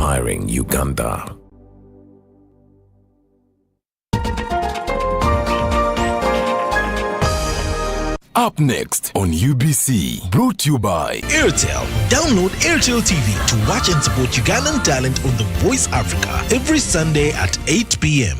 inspiring Uganda. Up next on UBC, brought to you by Airtel. Download Airtel TV to watch and support Ugandan talent on The Voice Africa every Sunday at 8 p.m.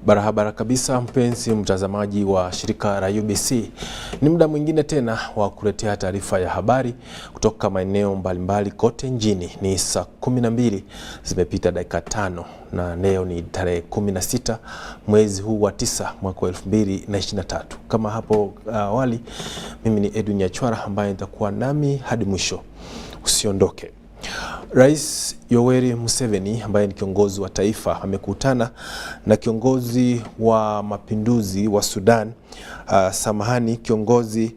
Barabara kabisa, mpenzi mtazamaji wa shirika la UBC. Ni muda mwingine tena wa kuletea taarifa ya habari kutoka maeneo mbalimbali kote nchini. Ni saa 12 zimepita dakika 5 na leo ni tarehe 16 mwezi huu wa 9 mwaka 2023. Kama hapo awali, mimi ni Edwin Nyachwara ambaye nitakuwa nami hadi mwisho. Usiondoke. Rais Yoweri Museveni ambaye ni kiongozi wa taifa amekutana na kiongozi wa mapinduzi wa Sudan, kiongozi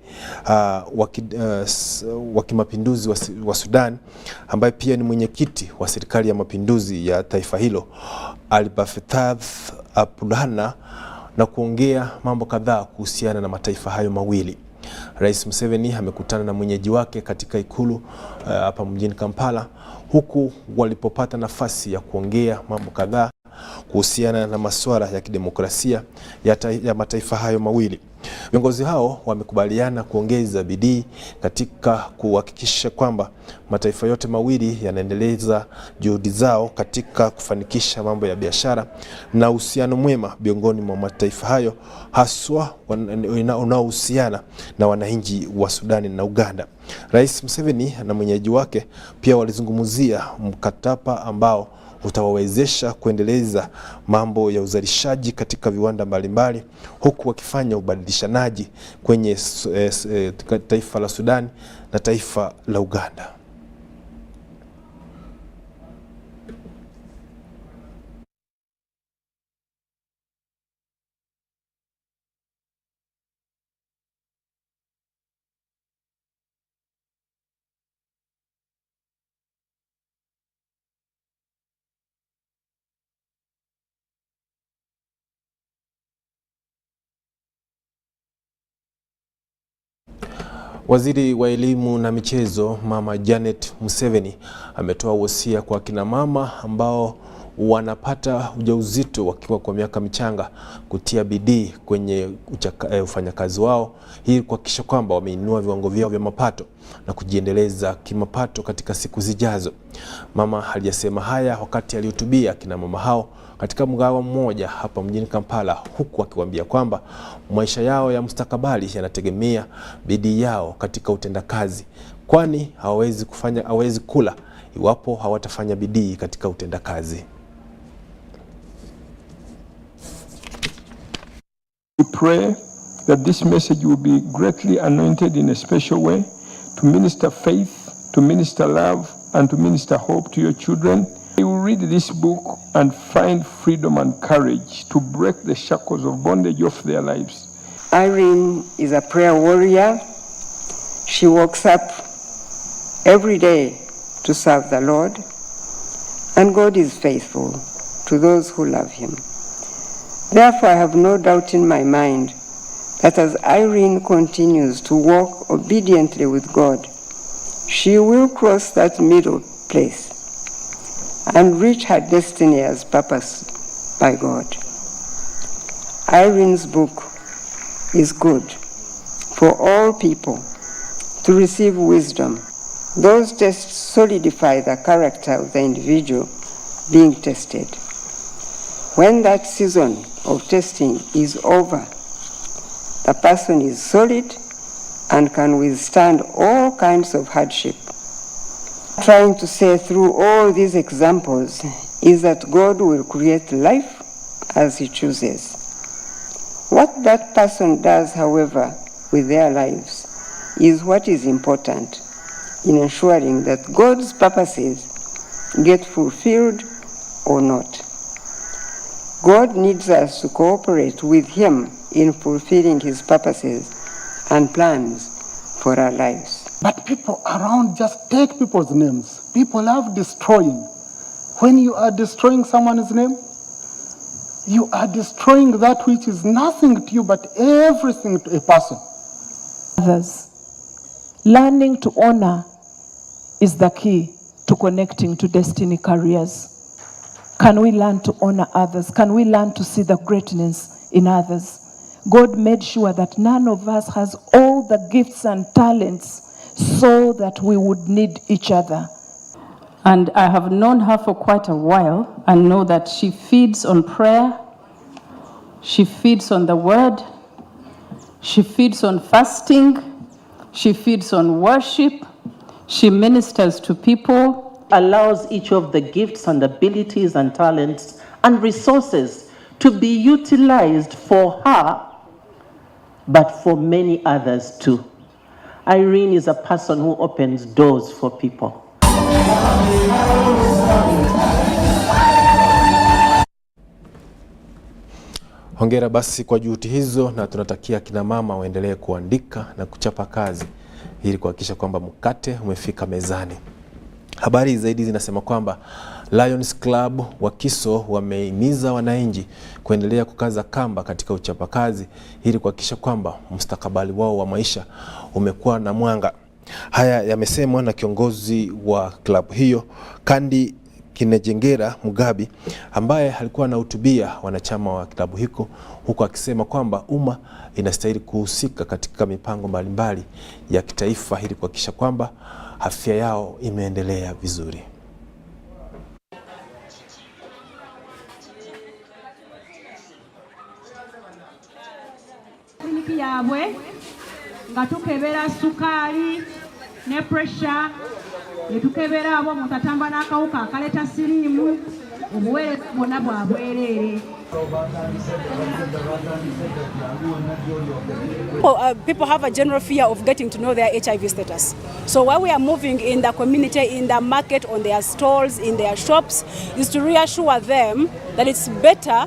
wa kimapinduzi wa Sudan ambaye pia ni mwenyekiti wa serikali ya mapinduzi ya taifa hilo, Al-Fattah al-Burhan, na kuongea mambo kadhaa kuhusiana na mataifa hayo mawili. Rais Museveni amekutana na mwenyeji wake katika ikulu hapa mjini Kampala, huku walipopata nafasi ya kuongea mambo kadhaa kuhusiana na masuala ya kidemokrasia ya mataifa hayo mawili. Viongozi hao wamekubaliana kuongeza bidii katika kuhakikisha kwamba mataifa yote mawili yanaendeleza juhudi zao katika kufanikisha mambo ya biashara na uhusiano mwema miongoni mwa mataifa hayo, haswa unaohusiana na wananchi wa Sudani na Uganda. Rais Museveni na mwenyeji wake pia walizungumzia mkataba ambao utawawezesha kuendeleza mambo ya uzalishaji katika viwanda mbalimbali, huku wakifanya ubadilishanaji kwenye taifa la Sudan na taifa la Uganda. Waziri wa elimu na michezo Mama Janet Museveni ametoa wosia kwa kina mama ambao wanapata ujauzito wakiwa kwa miaka michanga kutia bidii kwenye ufanyakazi wao, ili kuhakikisha kwamba wameinua viwango vyao vya mapato na kujiendeleza kimapato katika siku zijazo. Mama aliyasema haya wakati alihutubia kina mama hao katika mgahawa mmoja hapa mjini Kampala, huku akiwaambia kwamba maisha yao ya mustakabali yanategemea bidii yao katika utendakazi, kwani hawezi kula iwapo hawatafanya bidii katika utendakazi. We pray that this message will be greatly anointed in a special way to minister faith, to minister love, and to minister hope to your children. You will read this book and find freedom and courage to break the shackles of bondage off their lives. Irene is a prayer warrior. She wakes up every day to serve the Lord, and God is faithful to those who love him. Therefore, I have no doubt in my mind that as Irene continues to walk obediently with God, she will cross that middle place and reach her destiny as purposed by God. Irene's book is good for all people to receive wisdom. Those tests solidify the character of the individual being tested. When that season of testing is over, the person is solid and can withstand all kinds of hardship. Trying to say through all these examples is that God will create life as He chooses. What that person does, however, with their lives is what is important in ensuring that God's purposes get fulfilled or not. God needs us to cooperate with Him in fulfilling His purposes and plans for our lives. But people around just take people's names. People love destroying. When you are destroying someone's name, you are destroying that which is nothing to you but everything to a person. Others. Learning to honor is the key to connecting to destiny careers. Can we learn to honor others? Can we learn to see the greatness in others? God made sure that none of us has all the gifts and talents so that we would need each other. And I have known her for quite a while and know that she feeds on prayer, she feeds on the word, she feeds on fasting, she feeds on worship, she ministers to people, allows each of the gifts and abilities and talents and resources to be utilized for her, but for many others too. Irene is a person who opens doors for people. Hongera basi kwa juhudi hizo, na tunatakia kina mama waendelee kuandika na kuchapa kazi ili kuhakikisha kwamba mkate umefika mezani. Habari zaidi zinasema kwamba Lions Club wa Kiso wamehimiza wananchi kuendelea kukaza kamba katika uchapakazi ili kuhakikisha kwamba mustakabali wao wa maisha umekuwa na mwanga. Haya yamesemwa na kiongozi wa klabu hiyo Kandi Kinejengera Mugabi, ambaye alikuwa anahutubia wanachama wa klabu hiko, huku akisema kwamba umma inastahili kuhusika katika mipango mbalimbali ya kitaifa ili kuhakikisha kwamba afya yao imeendelea vizuri. Kliniki yabwe nga tukebera sukali ne pressure, ne tukebera abo mutatamba n'akawuka akaleta sirimu, obuweereza bwonna bwa bwereere. People have a general fear of getting to know their HIV status. So while we are moving in the community, in the market, on their stalls, in their shops, is to reassure them that it's better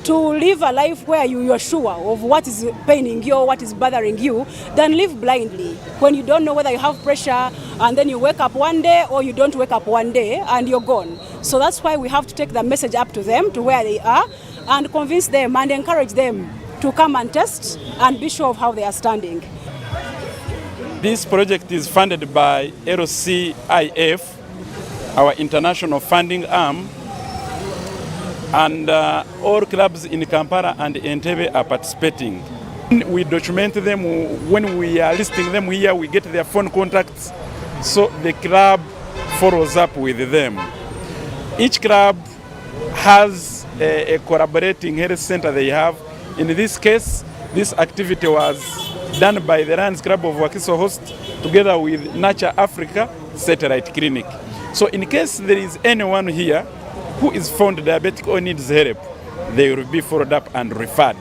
to live a life where you're sure of what is paining you or what is bothering you than live blindly when you don't know whether you have pressure and then you wake up one day or you don't wake up one day and you're gone. So that's why we have to take the message up to them, to where they are, and convince them and encourage them to come and test and be sure of how they are standing. This project is funded by LCIF, our international funding arm, and all clubs in Kampala and Entebbe are participating. We document them. When we are listing them here, we get their phone contacts, so the club follows up with them. Each club has a collaborating health center they have. In this case, this activity was done by the Lions Club of Wakiso Host together with Nurture Africa Satellite Clinic. So in case there is anyone here who is found diabetic or needs help, they will be followed up and referred.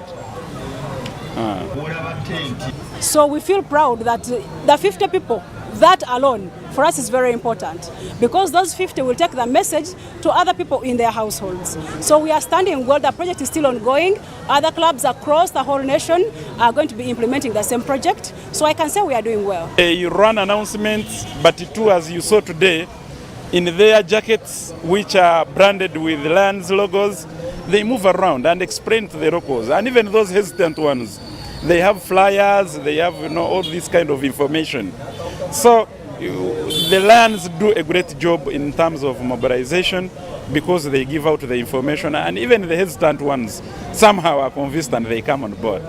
So we feel proud that the 50 people, that alone, for us is very important, because those 50 will take the message to other people in their households. So we are standing well. The project is still ongoing. Other clubs across the whole nation are going to be implementing the same project. So I can say we are doing well. They run announcements, but too, as you saw today, in their jackets, which are branded with Lions logos, they move around and explain to the locals, and even those hesitant ones, they have flyers, they have all this kind of information. So the Lions do a great job in terms of mobilization, because they give out the information, and even the hesitant ones somehow are convinced and they come on board.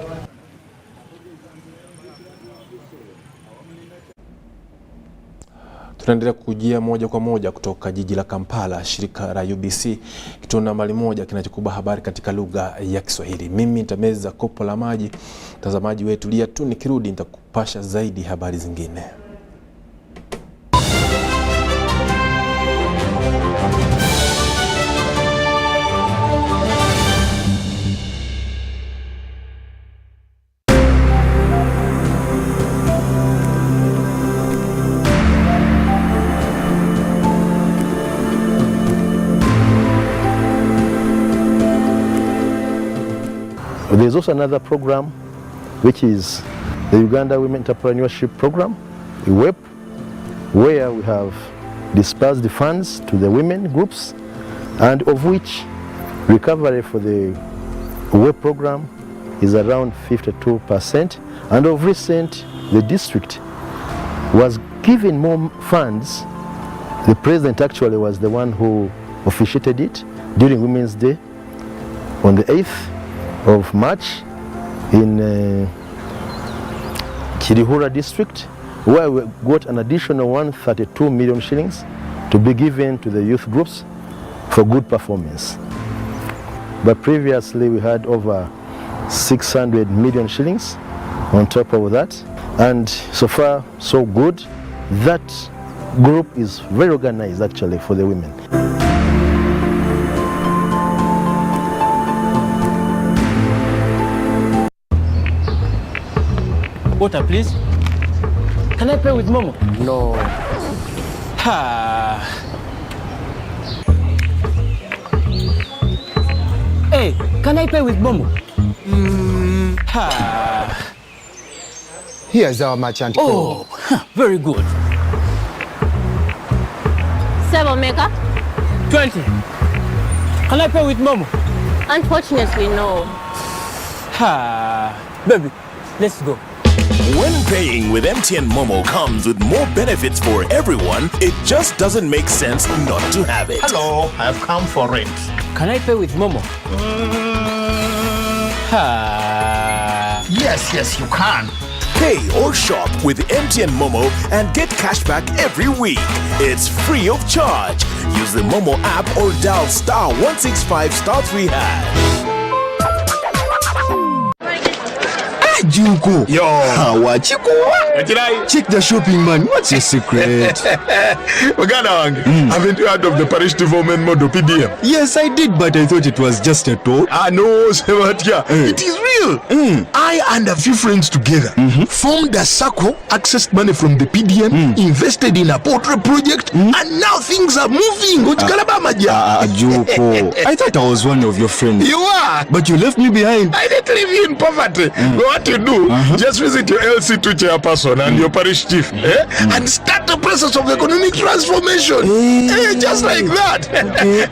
Tunaendelea kujia moja kwa moja kutoka jiji la Kampala, shirika la UBC, kituo nambari 1 kinachokuba habari katika lugha ya Kiswahili. Mimi nitameza kopo la maji. Mtazamaji wetu lia tu, nikirudi nitakupasha zaidi habari zingine. There's also another program, which is the Uganda Women Entrepreneurship Program, UWEP, where we have dispersed the funds to the women groups, and of which recovery for the UWEP program is around 52%. And of recent, the district was given more funds. The president actually was the one who officiated it during Women's Day on the 8th of March in Chirihura district, where we got an additional 132 million shillings to be given to the youth groups for good performance. But previously we had over 600 million shillings on top of that, and so far so good. That group is very organized actually for the women. Water, please. Can I pay with Momo? No. Ha. Hey, can I pay with Momo? Ha. Here's our merchant. Oh, very good. 7 maker? 20. Can I pay with Momo? Unfortunately, no. Ha. Baby, let's go. When paying with MTN Momo comes with more benefits for everyone, it just doesn't make sense not to have it. Hello, I've come for rent. Can I pay with Momo? Yes, you can. Pay or shop with MTN Momo and get cashback every week. It's free of charge. Use the Momo app or dial *165*3#. Juko. Yo. Wachiko. Check the shopping, man. What's your secret? Haven't you heard of the Parish Development Model PDM? Yes, I did, but I thought it was just a talk. No, Sebatia. It is real. I and a few friends together formed a circle, accessed money from the PDM, invested in a poultry project, and now things are moving. Juko. I thought I was one of your friends. You are. But you left me behind. I didn't leave you in poverty. What you do, just visit your LC2 chairperson and your parish chief and start the process of economic transformation. Just like that.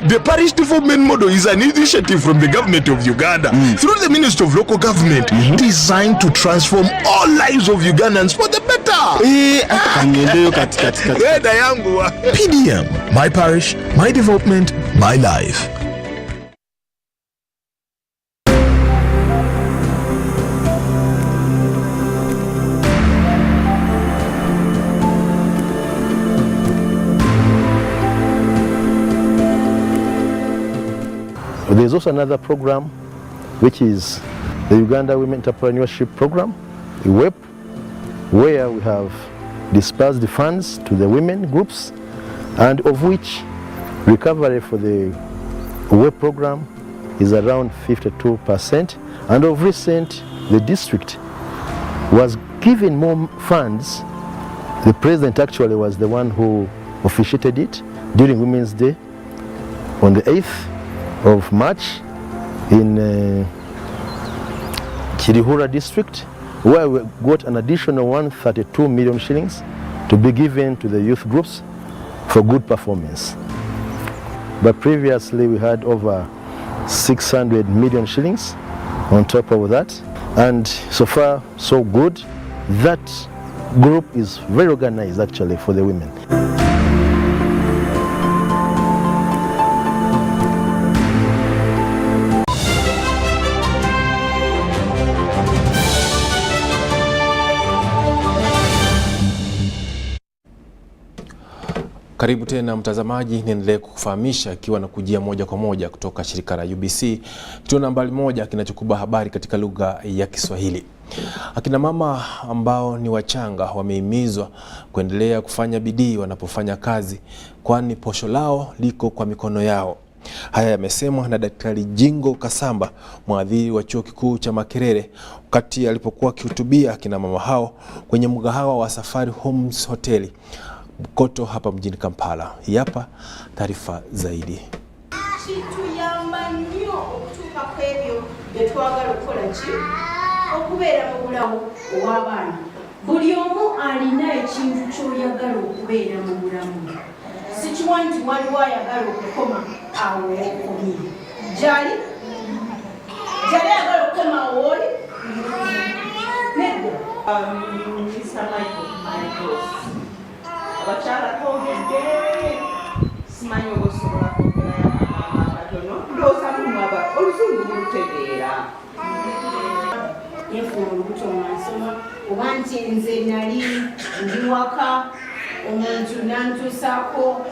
The Parish Development Model is an initiative from the government of Uganda through the Ministry of Local Government designed to transform all lives of Ugandans for the better. PDM, my parish, my development, my life. There's also another program, which is the Uganda Women Entrepreneurship Program, UWEP, where we have dispersed the funds to the women groups, and of which recovery for the UWEP program is around 52%. And of recent, the district was given more funds. The president actually was the one who officiated it during Women's Day on the 8th of March in Chirihura district, where we got an additional 132 million shillings to be given to the youth groups for good performance. But previously we had over 600 million shillings on top of that, and so far so good. That group is very organized actually for the women. Karibu tena mtazamaji, niendelee kukufahamisha ikiwa na kujia moja kwa moja kutoka shirika la UBC, kituo nambari 1 kinachokuba habari katika lugha ya Kiswahili. Akina mama ambao ni wachanga wamehimizwa kuendelea kufanya bidii wanapofanya kazi, kwani posho lao liko kwa mikono yao. Haya yamesemwa na Daktari Jingo Kasamba, mwadhiri wa Chuo Kikuu cha Makerere, wakati alipokuwa akihutubia akina mama hao kwenye mgahawa wa Safari Homes Hoteli Bukoto hapa mjini Kampala. Hapa taarifa zaidi. Buli omu alina ekintu ky'oyagala okubeera mu bulamu. Sikiwa nti waliwo ayagala okukoma awo okomye. Jali ayagala okukoma awo oli? Nedda. Abakyala twogedde simanyi oba osobola kwogera katono ndowooza mumwaba oluzungu bulutegeera. Yefuula olubuto mwansoma oba nti nze nali ndi waka omuntu nantuusaako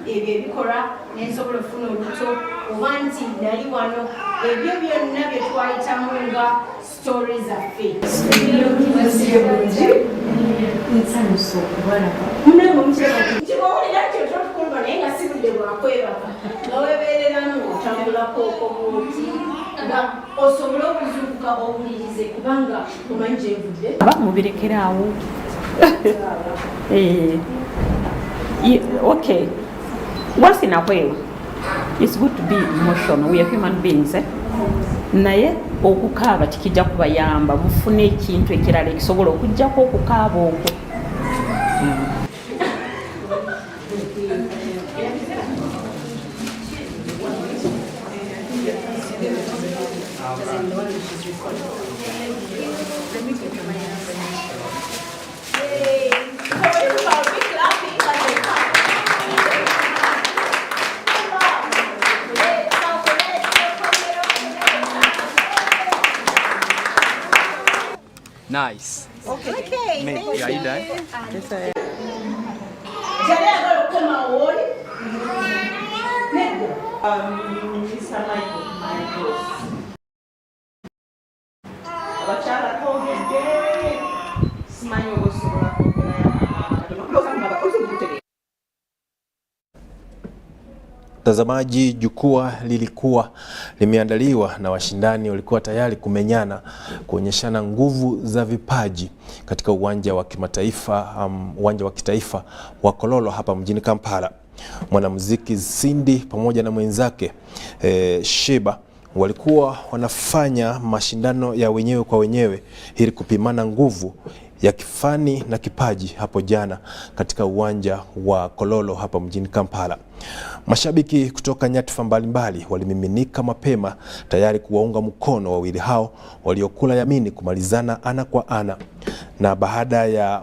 ebyo ebikola nensobola okufuna olubuto, oba nti nali wano, ebyo byonna bye twayitamu nga stories zaffe. Nsanyusa okubalaba. Munange omukiraba nti bw'owulira nti ototukuluma naye nga si budde bwakwebaka nga weebeereramu otambulako okobuuti nga osobola okuzuukuka owulirize kubanga omanyi gyevudde. Mubirekeraawo. Okay. Once in a while, it's good to be emotional. We are human beings. Naye okukaaba tikijja kubayamba mufune ekintu ekirala ekisobola okujjako okukaaba okwo. Nice. Okay. Maybe. Are you done? Yes, I am. Jali ayagala okukoma awo oli? Nedda. Abakyala twogedde simanyi oba osobola kwogera katono ndowooza mumwaba oluzungu bulutegeera. Mtazamaji, jukwaa lilikuwa limeandaliwa na washindani walikuwa tayari kumenyana kuonyeshana nguvu za vipaji katika uwanja wa kimataifa, uwanja wa kitaifa wa Kololo hapa mjini Kampala. Mwanamuziki Cindy pamoja na mwenzake Sheba walikuwa wanafanya mashindano ya wenyewe kwa wenyewe ili kupimana nguvu ya kifani na kipaji hapo jana katika uwanja wa Kololo hapa mjini Kampala. Mashabiki kutoka nyadhifa mbalimbali walimiminika mapema tayari kuwaunga mkono wawili hao waliokula yamini kumalizana ana kwa ana. Na baada ya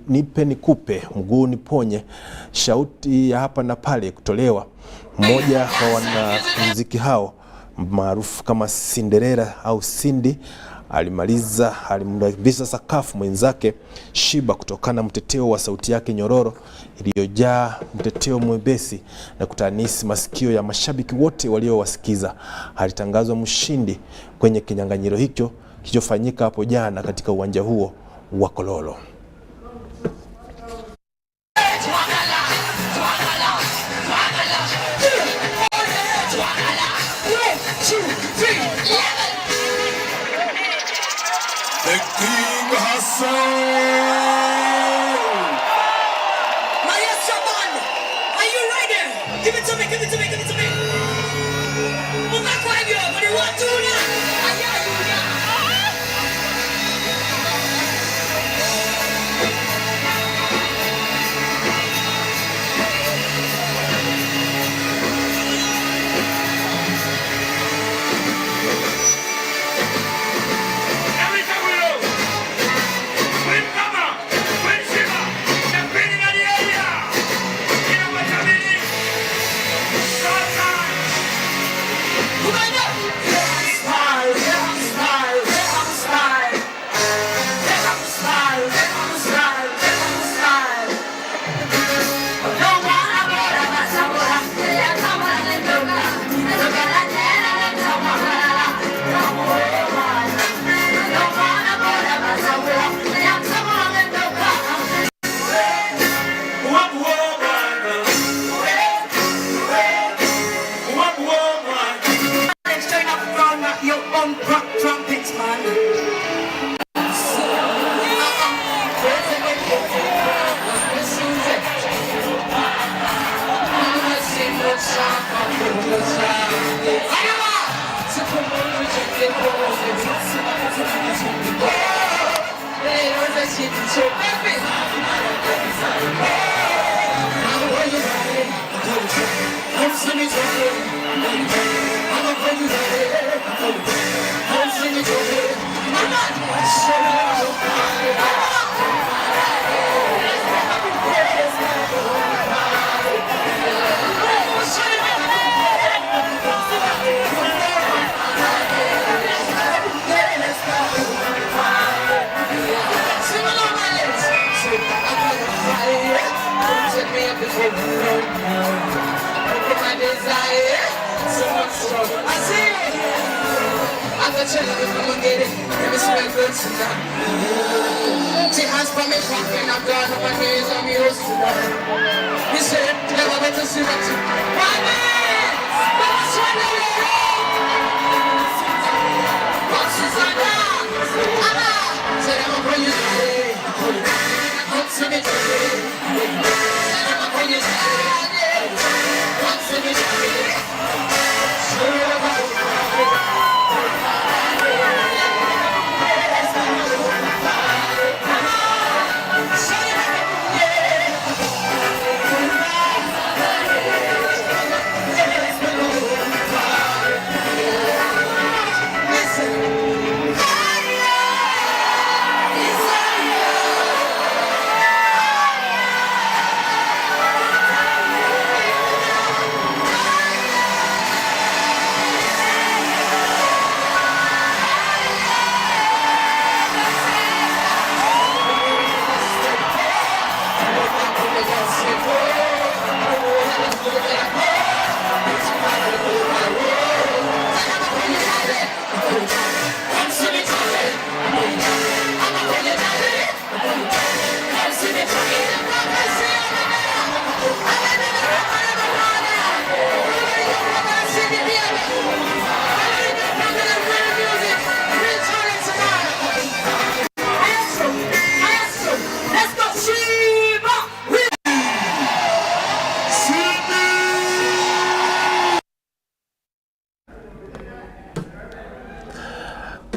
nipe nikupe mguu niponye, shauti ya hapa na pale kutolewa, mmoja wa wanamuziki hao maarufu kama Cinderella au Cindy alimlambisha sakafu mwenzake Shiba kutokana mteteo wa sauti yake nyororo iliyojaa mteteo mwepesi na kutanisi masikio ya mashabiki wote waliowasikiza. Alitangazwa mshindi kwenye kinyang'anyiro hicho kilichofanyika hapo jana katika uwanja huo wa Kololo. The King Hassan! Maestro Man, are you ready? Give it to me, give it to me, give it to me. Umako hivyo, but you want to now?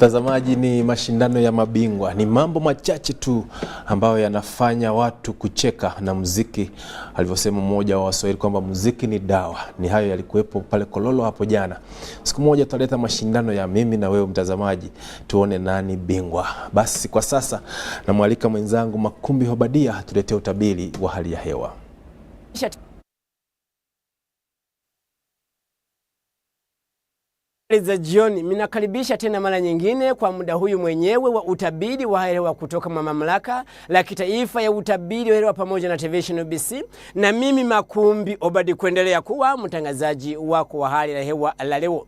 Mtazamaji, ni mashindano ya mabingwa. Ni mambo machache tu ambayo yanafanya watu kucheka na muziki. Alivyosema mmoja wa Waswahili kwamba muziki ni dawa. Ni hayo yalikuwepo pale Kololo hapo jana. Siku moja tutaleta mashindano ya mimi na wewe mtazamaji, tuone nani bingwa. Basi kwa sasa namwalika mwenzangu Ubc Habari tuletee utabiri wa hali ya hewa. Za jioni, minakaribisha tena mara nyingine kwa muda huyu mwenyewe wa utabiri wa hali ya hewa kutoka mamlaka la kitaifa ya utabiri wa hewa pamoja na television Ubc, na mimi Ubc Habari kuendelea kuwa mtangazaji wako wa hali ya hewa la leo.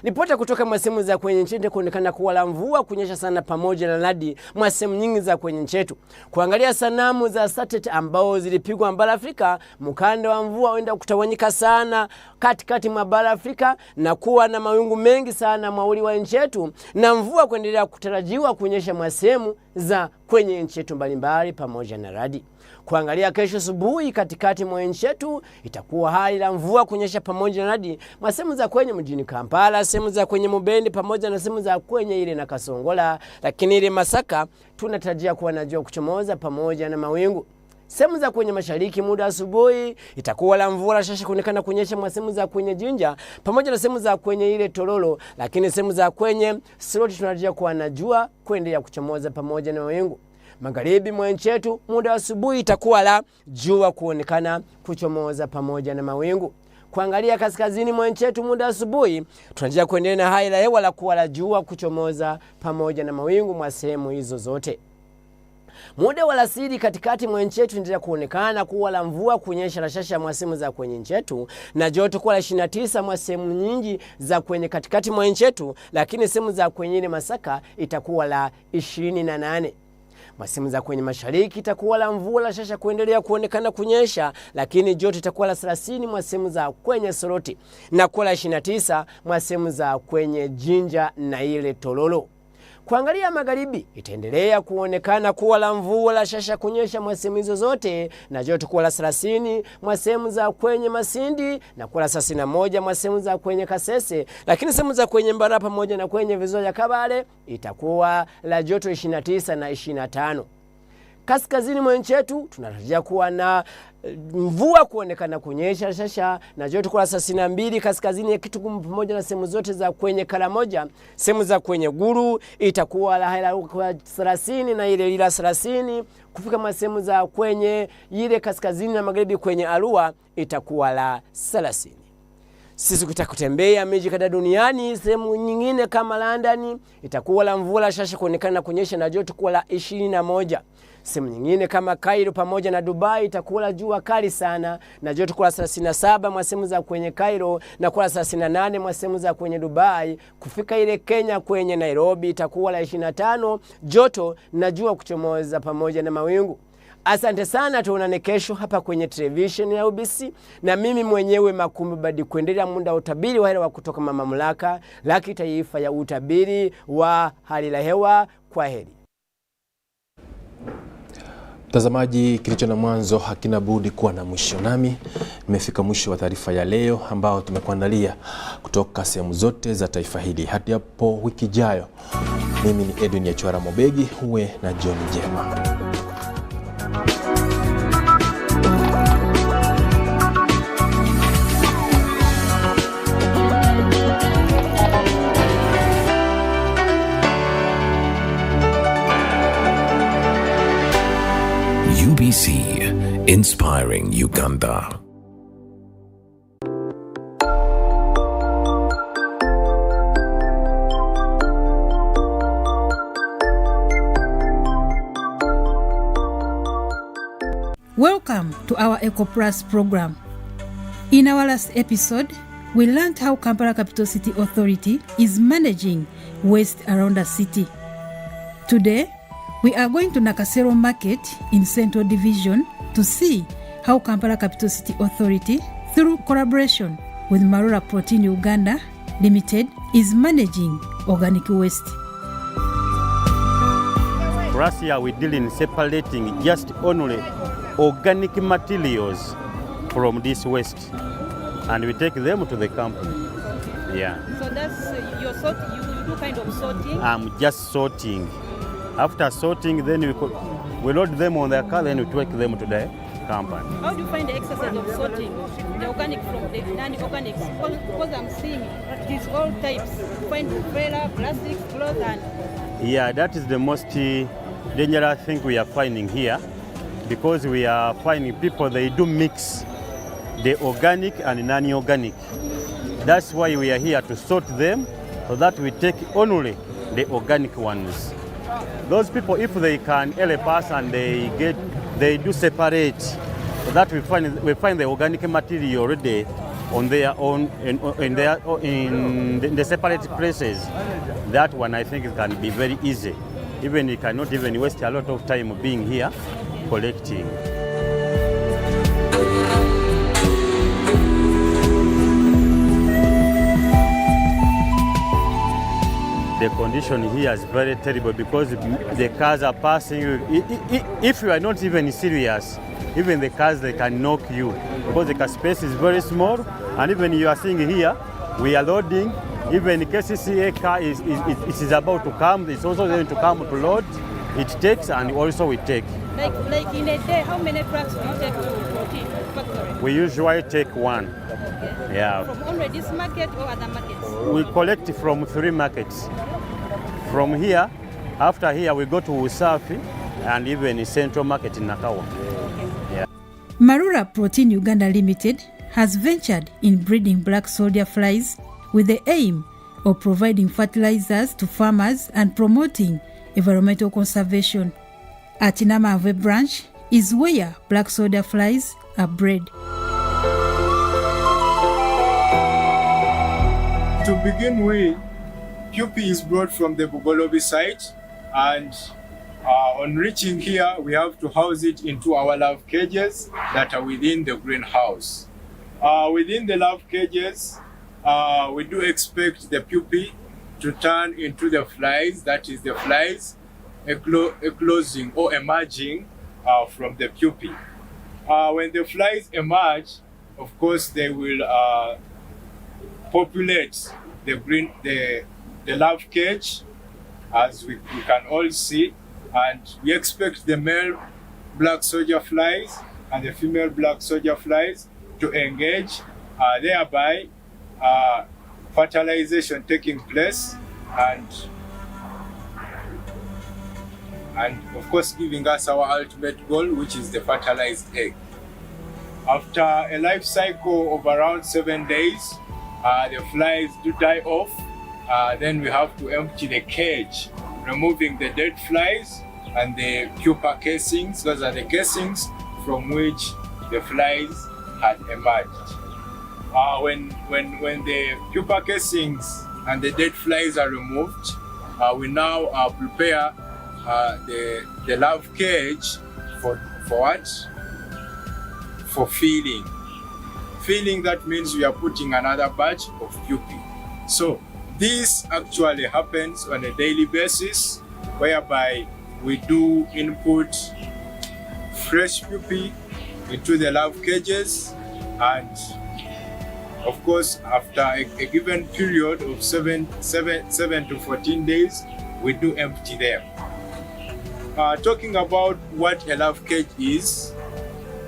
Ripoti kutoka masehemu za kwenye nchi kuonekana kuwa la mvua kunyesha sana pamoja na radi masehemu nyingi za kwenye nchi. Kuangalia sanamu za satellite ambao zilipigwa bara Afrika, mkanda wa mvua uenda kutawanyika sana katikati mwa bara Afrika na kuwa na mawingu mengi sana mwauli wa nchi yetu, na mvua kuendelea kutarajiwa kunyesha masehemu za kwenye nchi yetu mbalimbali pamoja na radi. Kuangalia kesho asubuhi katikati mwa nchi yetu itakuwa hali la mvua kunyesha pamoja na radi masehemu za kwenye mjini Kampala, sehemu za kwenye Mubende pamoja na sehemu za kwenye ile na Kasongola, lakini ile Masaka tunatarajia kuwa na jua kuchomoza pamoja na mawingu. Sehemu za kwenye mashariki muda asubuhi itakuwa la mvua shasha kuonekana kunyesha mwa sehemu za kwenye Jinja pamoja na sehemu za kwenye ile Tororo, lakini sehemu za kwenye Sloti tunatarajia kuwa na jua kuendelea kuchomoza pamoja na mawingu. Magharibi mwa nchi yetu muda wa asubuhi itakuwa la jua kuonekana kuchomoza pamoja na mawingu. Kuangalia kaskazini mwa nchi yetu muda wa asubuhi tunatarajia kuendelea na hali ya hewa la kuwa la jua kuchomoza pamoja na mawingu mwa sehemu hizo zote. Muda wa alasiri katikati mwa nchi yetu ndio kuonekana kuwa la mvua kunyesha la shasha mwa sehemu za kwenye nchi yetu, na joto kuwa la 29 mwa sehemu nyingi za kwenye katikati mwa nchi yetu, lakini sehemu za kwenye ile Masaka itakuwa la 28. Masehemu za kwenye mashariki itakuwa la mvua la shasha kuendelea kuonekana kunyesha, lakini joto itakuwa la 30 mwa sehemu za kwenye Soroti na kuwa la 29 mwa sehemu za kwenye Jinja na ile Tororo. Kuangalia magharibi itaendelea kuonekana kuwa la mvua la shasha kunyesha mwa sehemu hizo zote, na joto kuwa la 30 mwa sehemu za kwenye Masindi na kuwa la 31 mwa sehemu za kwenye Kasese, lakini sehemu za kwenye Mbara pamoja na kwenye visiwa vya Kabale itakuwa la joto 29 na 25. Kaskazini mwa nchi yetu tunatarajia kuwa na mvua kuonekana kunyesha shasha na joto kwa 32 kaskazini ya Kitukumu pamoja na sehemu zote za kwenye Karamoja. Sehemu za kwenye Gulu itakuwa la hela kwa 30 na ile lila 30. Kufika masehemu za kwenye ile kaskazini na magharibi kwenye Arua itakuwa la 30. Sisi kutembea miji kadhaa duniani, sehemu nyingine kama London itakuwa la mvua shasha kuonekana kunyesha na joto kuwa la 21. Sehemu nyingine kama Cairo pamoja na Dubai itakuwa la jua kali sana na joto kuwa 37 mwa sehemu za kwenye Cairo na kuwa 38 mwa sehemu za kwenye Dubai. Kufika ile Kenya kwenye Nairobi itakuwa la 25 joto na jua kuchomoza pamoja na mawingu. Asante sana, tuonane kesho hapa kwenye television ya UBC na mimi mwenyewe Makumbi Badi kuendelea muda wa utabiri wa hewa kutoka mamlaka la kitaifa ya utabiri wa hali ya hewa. Kwa heri. Mtazamaji, kilicho na mwanzo hakina budi kuwa na mwisho, nami nimefika mwisho wa taarifa ya leo ambao tumekuandalia kutoka sehemu zote za taifa hili. Hadi hapo wiki ijayo, mimi ni Edwin Nyachwara Mobegi, uwe na jioni njema. UBC, inspiring Uganda. Welcome to our Eco Plus program. In our last episode, we learned how Kampala Capital City Authority is managing waste around the city. Today, we are going to Nakasero Market in Central Division to see how Kampala Capital City Authority, through collaboration with Marura Protein Uganda Limited, is managing organic waste. Last year we deal in separating just only organic materials from this waste and we take them to the company. Yeah. So that's your sort, you do kind of sorting? I'm just sorting. After sorting, then we load them on their car, then we take them to the company. How do you find the exercise of sorting the organic from the non-organics? Because I'm seeing it is all types. You find umbrella, plastics, cloth, and... Yeah, that is the most dangerous thing we are finding here, because we are finding people, they do mix the organic and non-organic. That's why we are here to sort them, so that we take only the organic ones. Those people, if they can help us and they do separate, so that we find the organic material already on their own in the separate places. That one I think it can be very easy. Even you cannot even waste a lot of time being here collecting. The condition here is very terrible because the cars are passing. If you are not even serious, even the cars, they can knock you because the space is very small. And even you are seeing here, we are loading. Even the KCCA car is about to come. It's also going to come to load. It takes and also we take. Like in a day, how many trucks do you take to protein factory? We usually take one. Okay. Yeah. From only this market or other markets? We collect from 3 markets. From here, after here we go to Usafi and even Central Market in Nakawa. Yeah. Marura Protein Uganda Limited has ventured in breeding black soldier flies with the aim of providing fertilizers to farmers and promoting environmental conservation. At Namave branch is where black soldier flies are bred. To begin with, pupae is brought from the Bugolobi site, and on reaching here, we have to house it into our love cages that are within the greenhouse. Within the love cages, we do expect the pupae to turn into the flies, that is the flies eclosing or emerging from the pupae. When the flies emerge, of course, they will populate the love cage, as we can all see, and we expect the male black soldier flies and the female black soldier flies to engage, thereby fertilization taking place and of course giving us our ultimate goal, which is the fertilized egg. After a life cycle of around 7 days, the flies do die off. Then we have to empty the cage, removing the dead flies and the pupa casings. Those are the casings from which the flies had emerged. When the pupa casings and the dead flies are removed, we now prepare the larve cage for what? For feeding. Feeding, that means we are putting another batch of pupae. So this actually happens on a daily basis, whereby we do input fresh pupae into the larve cages, and of course after a given period of 7 to 14 days, we do empty them. Talking about what a larve cage is,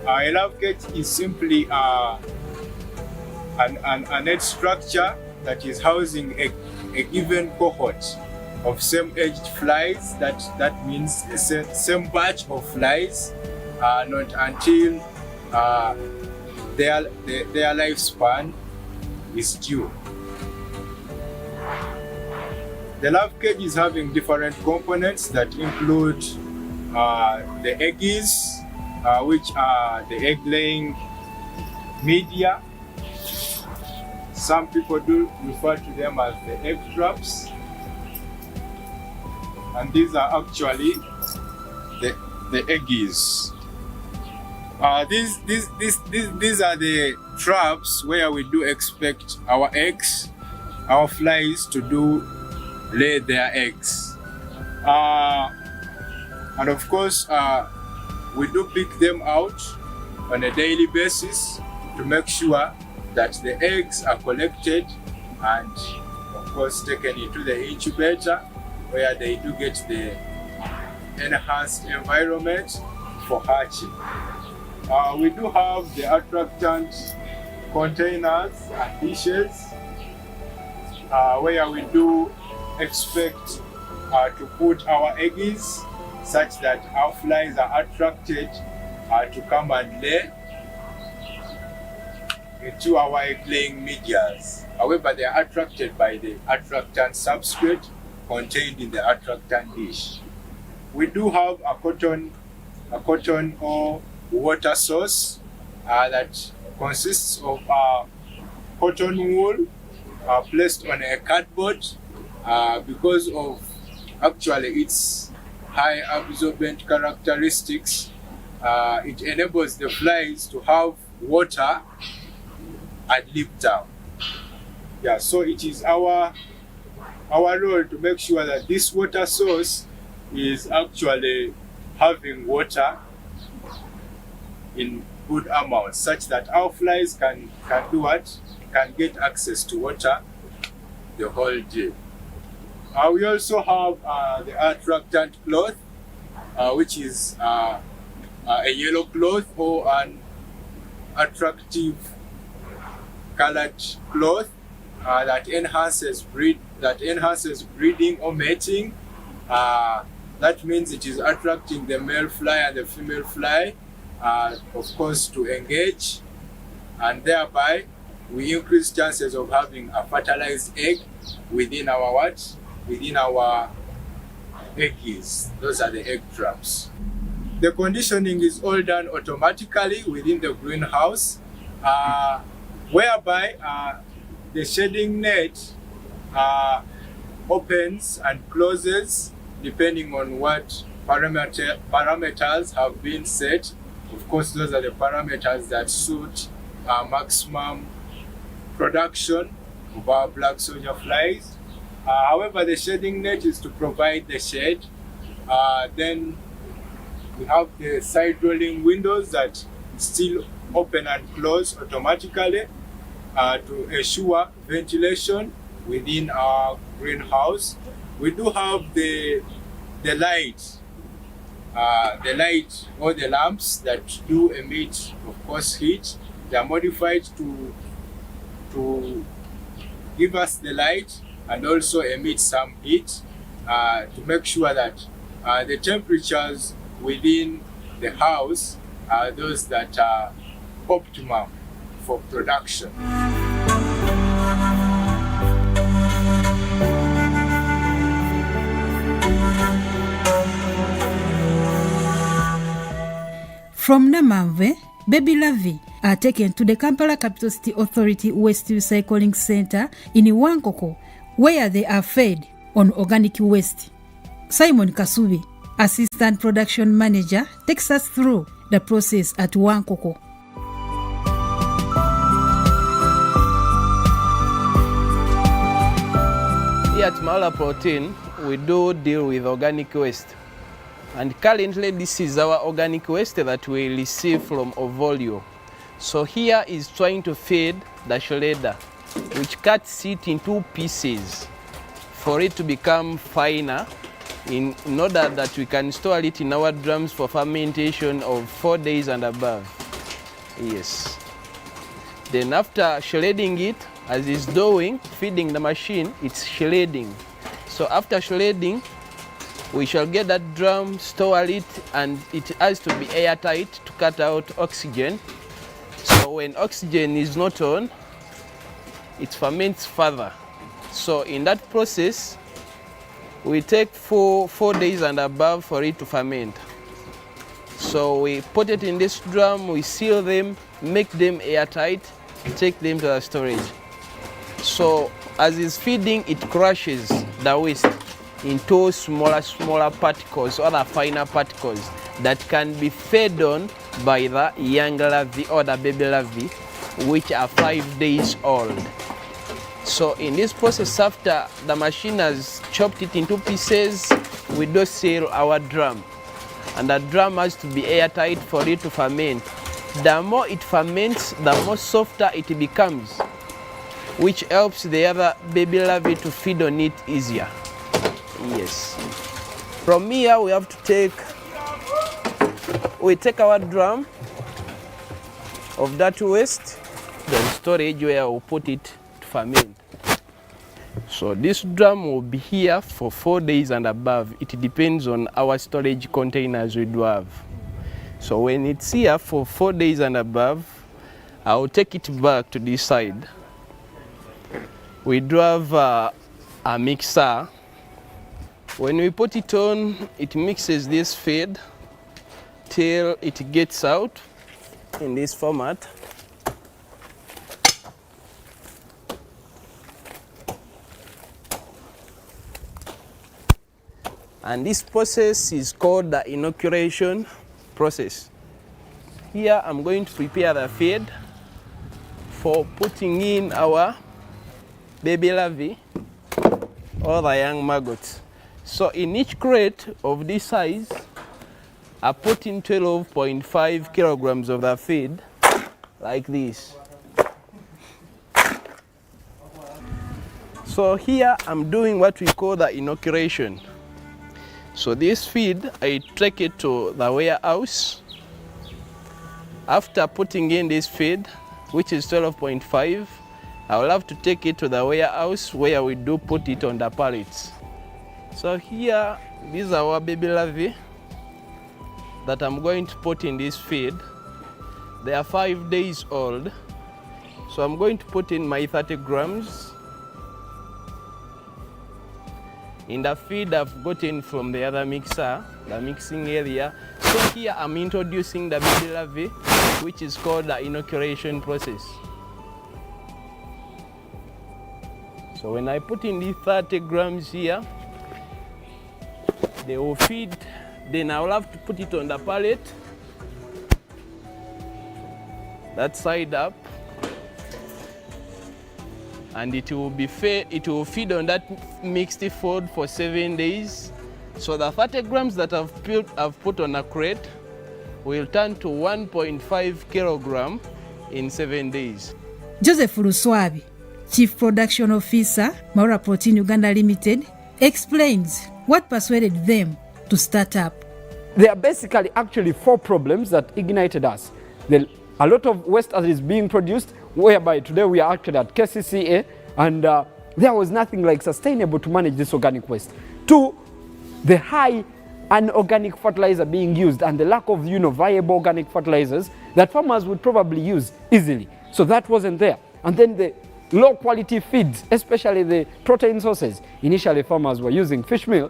a larve cage is simply a net structure that is housing a given cohort of same-aged flies. That means the same batch of flies, not until their lifespan is due. The larve cage is having different components that include the eggies, which are the egg-laying media. Some people do refer to them as the egg traps, and these are actually the eggies. These are the traps where we do expect our eggs, our flies to do lay their eggs. And of course, we do pick them out on a daily basis to make sure that the eggs are collected and of course taken into the incubator, where they do get the enhanced environment for hatching. We do have the attractant containers and dishes, where we do expect to put our eggies such that our flies are attracted to come and lay into our egg-laying medias. However, they are attracted by the attractant substrate contained in the attractant dish. We do have a cotton or water source that consists of cotton wool placed on a cardboard because of actually its high absorbent characteristics. It enables the flies to have water and live down. Yeah, so it is our role to make sure that this water source is actually having water in good amounts, such that our flies can do what? Can get access to water the whole day. We also have the attractant cloth, which is a yellow cloth or an attractive colored cloth that enhances breeding or mating. That means it is attracting the male fly and the female fly, of course, to engage, and thereby we increase chances of having a fertilized egg within our what? Within our eggies. Those are the egg traps. The conditioning is all done automatically within the greenhouse, whereby the shading net opens and closes depending on what parameters have been set. Of course, those are the parameters that suit maximum production of our black soldier flies. However, the shading net is to provide the shade. Then we have the side rolling windows that still open and close automatically to ensure ventilation within our greenhouse. We do have the light the light or the lamps that do emit, of course, heat. They are modified to give us the light and also emit some heat to make sure that the temperatures within the house are those that are optimum for production. From Namamve, Baby Lavi are taken to the Kampala Capital City Authority Waste Recycling Center in Wankoko, where they are fed on organic waste. Simon Kasubi, Assistant Production Manager, takes us through the process at Wankoko. Here at Maula Protein, we do deal with organic waste. And currently this is our organic waste that we receive from Ovolio. So here is trying to feed the shredder, which cuts it into pieces for it to become finer in order that we can store it in our drums for fermentation of 4 days and above. Yes. Then after shredding it, as it's doing, feeding the machine, it's shredding. So after shredding, we shall get that drum, store it, and it has to be airtight to cut out oxygen. So when oxygen is not on, it ferments further. So in that process, we take four days and above for it to ferment. So we put it in this drum, we seal them, make them airtight, take them to the storage. So as it's feeding, it crushes the waste into smaller particles, other finer particles that can be fed on by the young larvae or the baby larvae, which are 5 days old. So in this process, after the machine has chopped it into pieces, we do seal our drum. And the drum has to be airtight for it to ferment. The more it ferments, the more softer it becomes, which helps the other baby larvae to feed on it easier. Yes. From here we have to take our drum of that waste, then storage where we'll put it to ferment. So this drum will be here for 4 days and above. It depends on our storage containers we do have. So when it's here for 4 days and above, I'll take it back to this side. We do have a mixer. When we put it on, it mixes this feed till it gets out in this format. And this process is called the inoculation process. Here I'm going to prepare the feed for putting in our baby larvae or the young maggots. So in each crate of this size, I put in 12.5 kilograms of the feed, like this. So here I'm doing what we call the inoculation. So this feed, I take it to the warehouse. After putting in this feed, which is 12.5, I will have to take it to the warehouse where we do put it on the pallets. So here, these are our baby larvae that I'm going to put in this feed. They are 5 days old. So I'm going to put in my 30 grams. In the feed I've gotten from the other mixer, the mixing area. So here I'm introducing the baby larvae, which is called the inoculation process. So when I put in these 30 grams here, they will feed, then I will have to put it on the pallet, that side up, and it will feed on that mixed food for 7 days. So the 30 grams that I've put on a crate will turn to 1.5 kilogram in 7 days. Joseph Luswabi, Chief Production Officer, Maura Protein Uganda Limited, explains what persuaded them to start up. there are basically actually 4 problems that ignited us. A lot of waste that is being produced, whereby today we are actually at KCCA, and there was nothing like sustainable to manage this organic waste. 2, the high unorganic fertilizer being used and the lack of viable organic fertilizers that farmers would probably use easily. So that wasn't there. And then the low quality feeds, especially the protein sources. Initially farmers were using fish meal,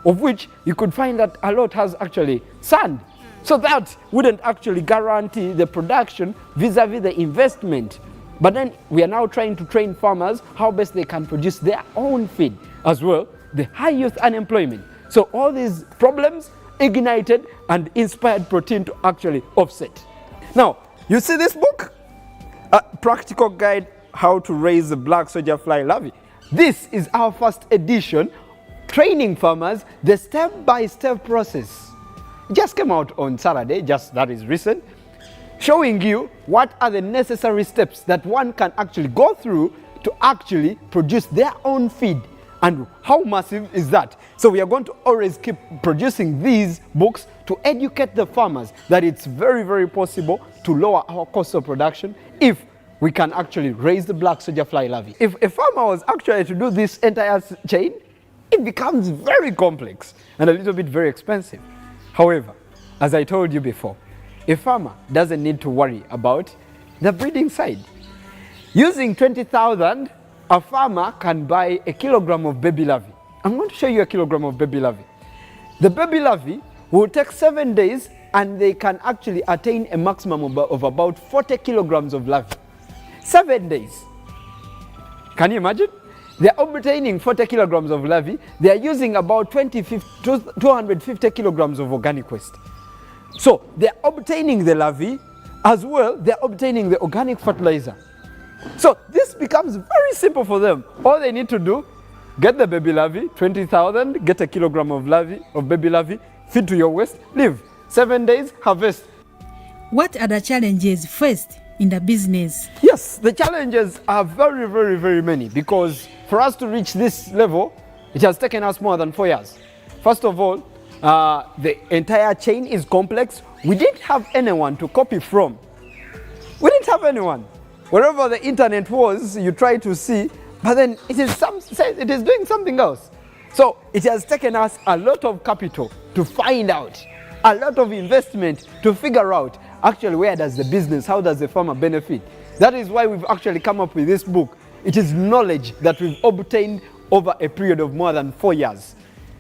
of which you could find that a lot has actually sand. So that wouldn't actually guarantee the production vis-a-vis the investment. But then we are now trying to train farmers how best they can produce their own feed as well. The high youth unemployment. So all these problems ignited and inspired Protein to actually offset. Now, you see this book? A practical guide how to raise the black soldier fly larvae. This is our first edition, training farmers the step-by-step process. It just came out on Saturday, that is recent, showing you what are the necessary steps that one can actually go through to actually produce their own feed. And how massive is that? So we are going to always keep producing these books to educate the farmers that it's very, very possible to lower our cost of production if we can actually raise the black soldier fly larvae. If a farmer was actually to do this entire chain, it becomes very complex and a little bit very expensive. However, as I told you before, a farmer doesn't need to worry about the breeding side. Using 20,000, a farmer can buy a kilogram of baby larvae. I'm going to show you a kilogram of baby larvae. The baby larvae will take 7 days and they can actually attain a maximum of about 40 kilograms of larvae. 7 days. Can you imagine? They're obtaining 40 kilograms of larvae. They're using about 250 kilograms of organic waste. So they're obtaining the larvae as well, they're obtaining the organic fertilizer. So this becomes very simple for them. All they need to do, get the baby larvae, 20,000, get a kilogram of baby larvae, feed to your waste, leave. 7 days, harvest. What are the challenges faced in the business? Yes, the challenges are very, very, very many, because for us to reach this level, it has taken us more than 4 years. First of all, the entire chain is complex. We didn't have anyone to copy from. We didn't have anyone. Wherever the internet was, you try to see, but then it is doing something else. So it has taken us a lot of capital to find out, a lot of investment to figure out actually where does the business, how does the farmer benefit. That is why we've actually come up with this book. It is knowledge that we've obtained over a period of more than 4 years.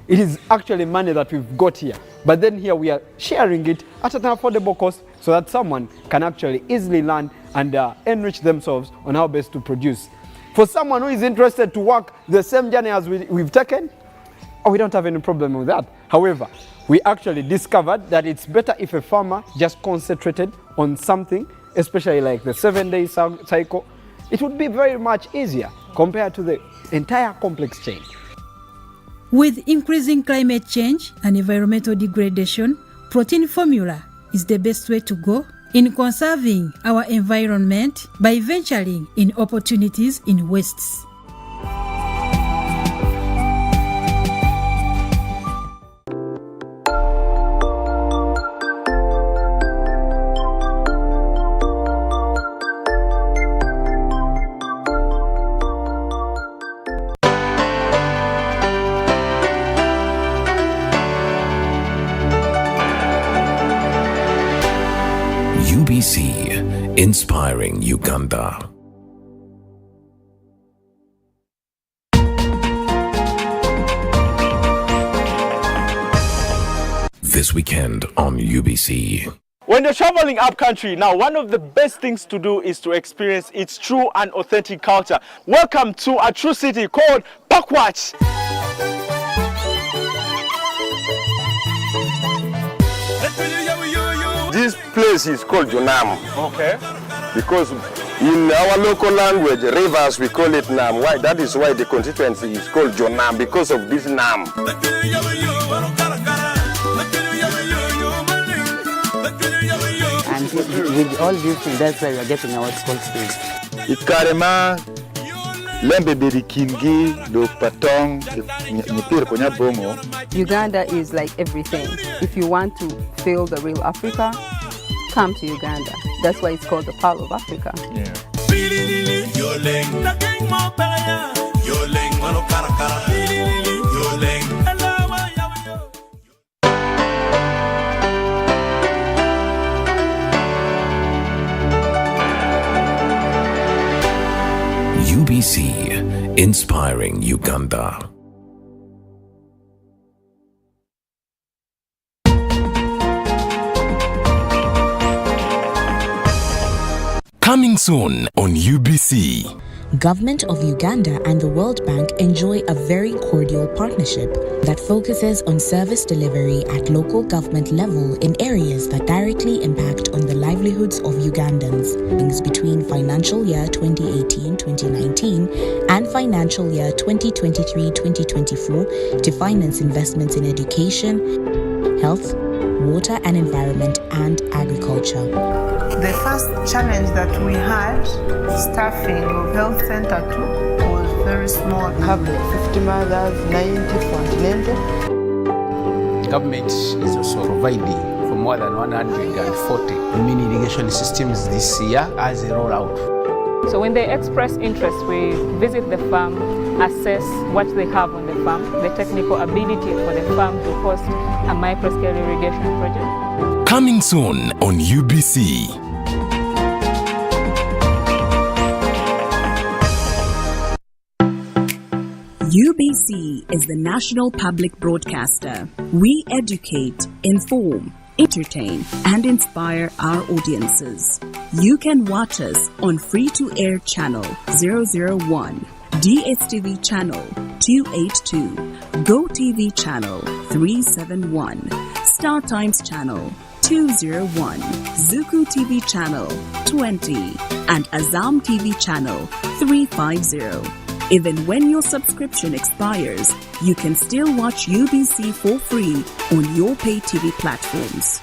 It is actually money that we've got here, but then here we are sharing it at an affordable cost so that someone can actually easily learn and enrich themselves on how best to produce. For someone who is interested to work the same journey as we've taken, we don't have any problem with that. However, we actually discovered that it's better if a farmer just concentrated on something, especially like the 7-day cycle. It would be very much easier compared to the entire complex chain. With increasing climate change and environmental degradation, protein formula is the best way to go in conserving our environment by venturing in opportunities in wastes. UBC, inspiring Uganda. This weekend on UBC. When you're traveling up country, now one of the best things to do is to experience its true and authentic culture. Welcome to a true city called Pakwach. This place is called Jonam. Okay. Because in our local language, rivers, we call it Nam. Why? That is why the constituency is called Jonam, because of this Nam. And with all these things, that's why we are getting our school space. Ikarema, lembe berikilgi, lo patong, nyepir konya bongo, Uganda is like everything. If you want to feel the real Africa, come to Uganda. That's why it's called the Pearl of Africa. Yeah. UBC, inspiring Uganda. Coming soon on UBC. Government of Uganda and the World Bank enjoy a very cordial partnership that focuses on service delivery at local government level in areas that directly impact on the livelihoods of Ugandans. Between financial year 2018-2019 and financial year 2023-2024 to finance investments in education, health, water and environment, and agriculture. The first challenge that we had, staffing of health center too, was very small. We have like 50 mothers, 90 for antenatal. Government is also providing for more than 140 mini irrigation systems this year as a rollout. So when they express interest, we visit the farm, assess what they have on the farm, the technical ability for the farm to host a microscale irrigation project. Coming soon on UBC. UBC is the national public broadcaster. We educate, inform, entertain, and inspire our audiences. You can watch us on free-to-air channel 001, DSTV channel 282, GoTV channel 371, Star Times channel 201, Zuku TV channel 20, and Azam TV channel 350. Even when your subscription expires, you can still watch UBC for free on your pay TV platforms.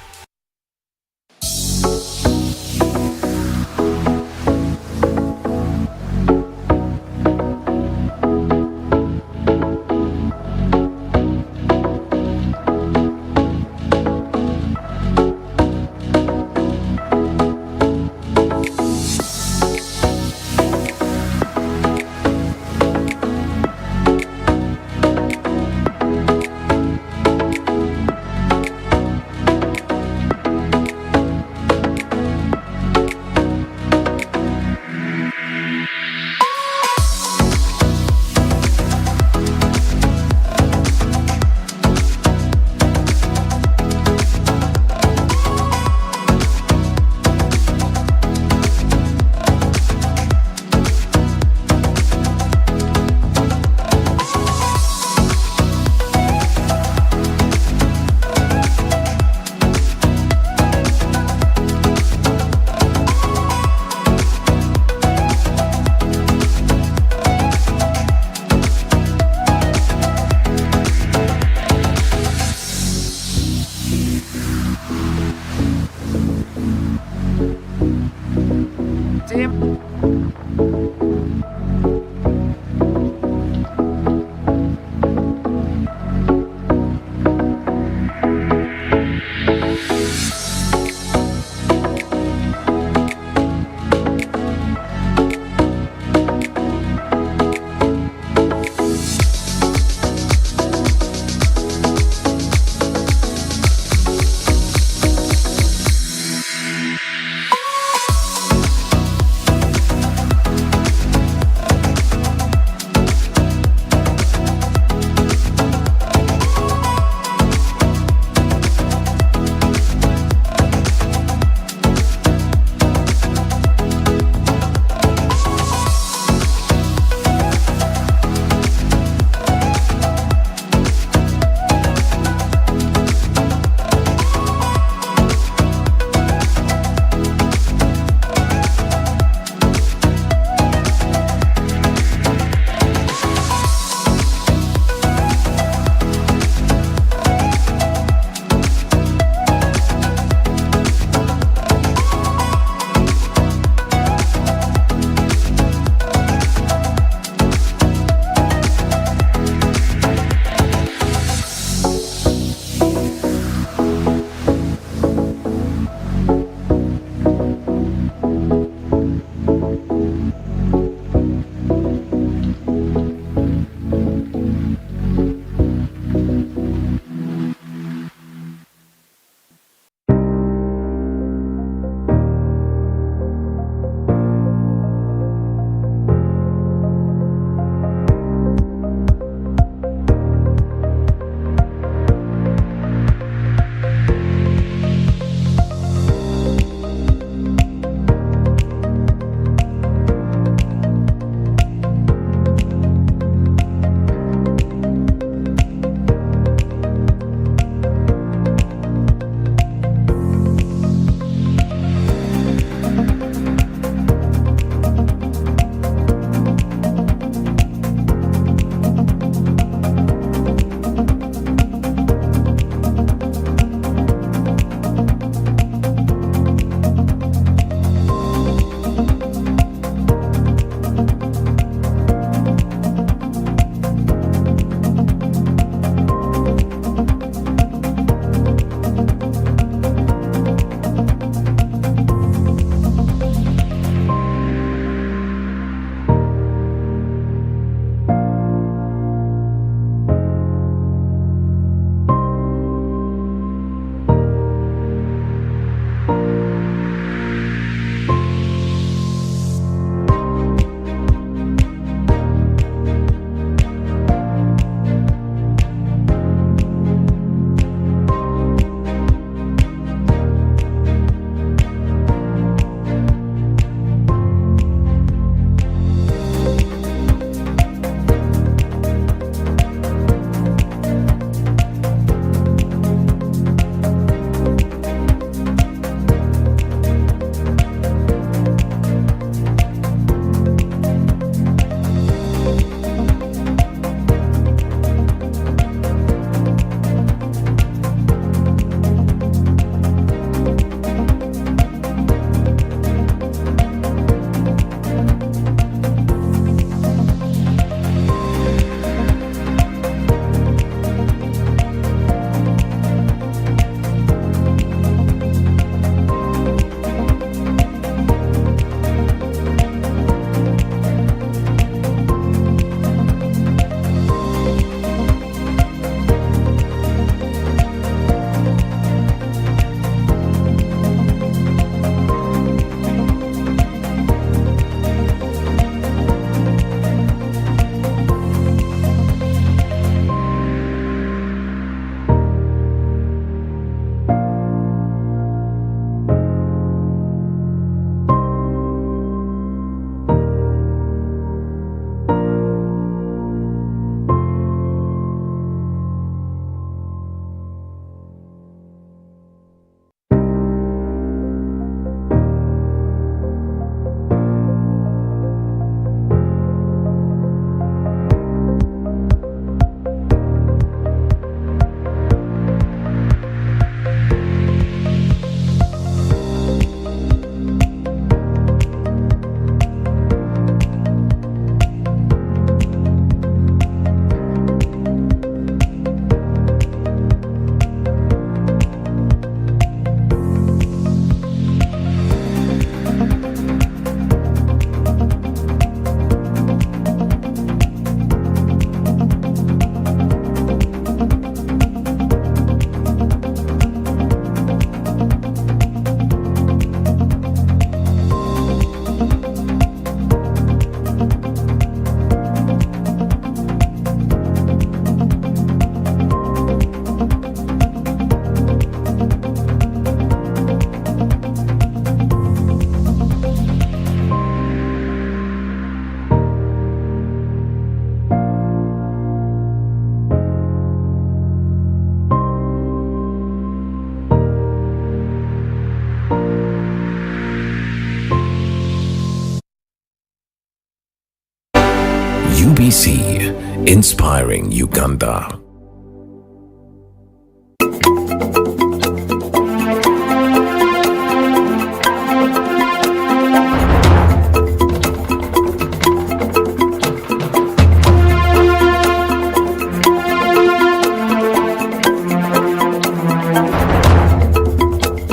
UBC, inspiring Uganda.